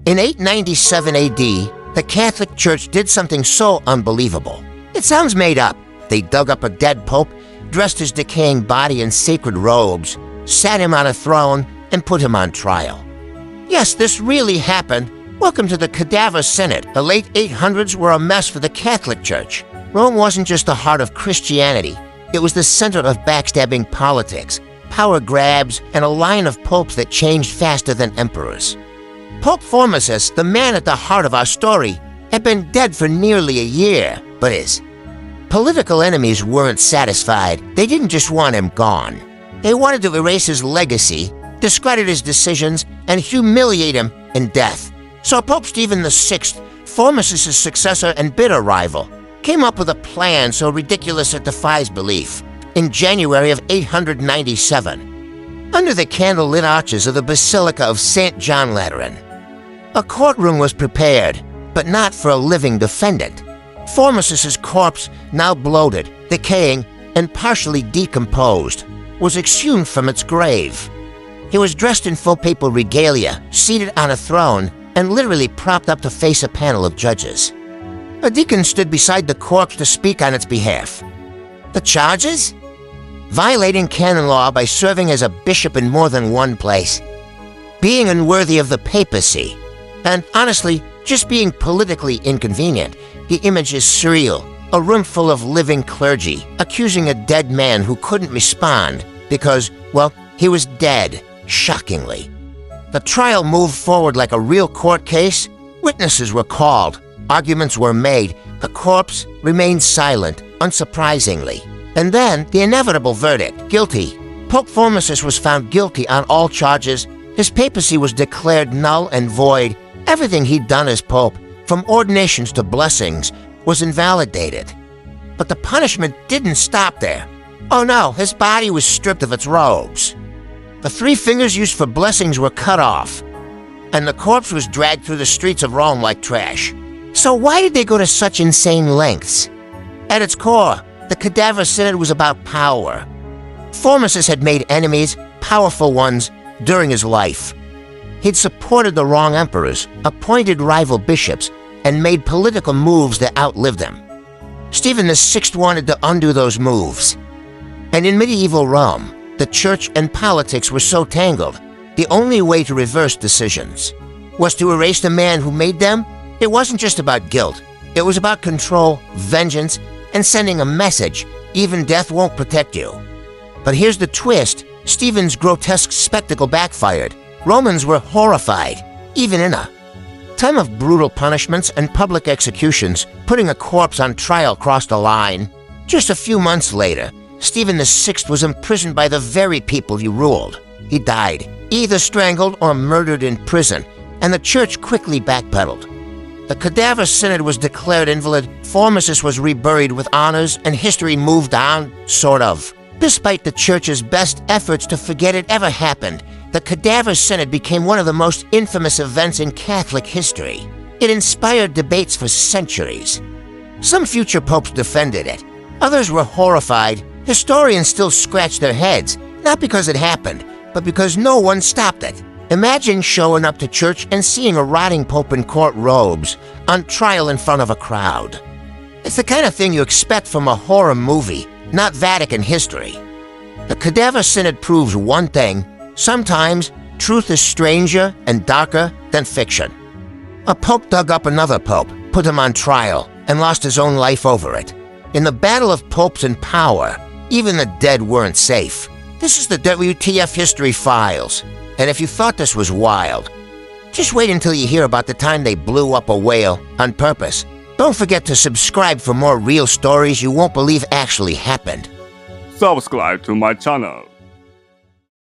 In 897 AD, the Catholic Church did something so unbelievable. It sounds made up. They dug up a dead pope, dressed his decaying body in sacred robes, sat him on a throne, and put him on trial. Yes, this really happened. Welcome to the Cadaver Synod. The late 800s were a mess for the Catholic Church. Rome wasn't just the heart of Christianity. It was the center of backstabbing politics, power grabs, and a line of popes that changed faster than emperors. Pope Formosus, the man at the heart of our story, had been dead for nearly a year, but his political enemies weren't satisfied. They didn't just want him gone. They wanted to erase his legacy, discredit his decisions, and humiliate him in death. So Pope Stephen VI, Formosus' successor and bitter rival, came up with a plan so ridiculous it defies belief. In January of 897, under the candlelit arches of the Basilica of St. John Lateran, a courtroom was prepared, but not for a living defendant. Formosus' corpse, now bloated, decaying, and partially decomposed, was exhumed from its grave. He was dressed in full papal regalia, seated on a throne, and literally propped up to face a panel of judges. A deacon stood beside the corpse to speak on its behalf. The charges? Violating canon law by serving as a bishop in more than one place, being unworthy of the papacy, and honestly, just being politically inconvenient. The image is surreal, a room full of living clergy, accusing a dead man who couldn't respond because, well, he was dead, shockingly. The trial moved forward like a real court case. Witnesses were called, arguments were made, the corpse remained silent, unsurprisingly. And then, the inevitable verdict, guilty. Pope Formosus was found guilty on all charges. His papacy was declared null and void. Everything he'd done as pope, from ordinations to blessings, was invalidated. But the punishment didn't stop there. Oh no, his body was stripped of its robes. The 3 fingers used for blessings were cut off, and the corpse was dragged through the streets of Rome like trash. So why did they go to such insane lengths? At its core, the Cadaver Synod was about power. Formosus had made enemies, powerful ones, during his life. He'd supported the wrong emperors, appointed rival bishops, and made political moves that outlived him. Stephen VI wanted to undo those moves. And in medieval Rome, the church and politics were so tangled, the only way to reverse decisions was to erase the man who made them. It wasn't just about guilt. It was about control, vengeance, and sending a message: even death won't protect you. But here's the twist. Stephen's grotesque spectacle backfired. Romans were horrified, even in a time of brutal punishments and public executions. Putting a corpse on trial crossed a line. Just a few months later, Stephen VI was imprisoned by the very people he ruled. He died, either strangled or murdered in prison, and the church quickly backpedaled. The Cadaver Synod was declared invalid, Formosus was reburied with honors, and history moved on, sort of. Despite the church's best efforts to forget it ever happened, the Cadaver Synod became one of the most infamous events in Catholic history. It inspired debates for centuries. Some future popes defended it. Others were horrified. Historians still scratch their heads, not because it happened, but because no one stopped it. Imagine showing up to church and seeing a rotting pope in court robes, on trial in front of a crowd. It's the kind of thing you expect from a horror movie, not Vatican history. The Cadaver Synod proves one thing: sometimes truth is stranger and darker than fiction. A pope dug up another pope, put him on trial, and lost his own life over it. In the battle of popes and power, even the dead weren't safe. This is the WTF History Files, and if you thought this was wild, just wait until you hear about the time they blew up a whale on purpose. Don't forget to subscribe for more real stories you won't believe actually happened. Subscribe to my channel.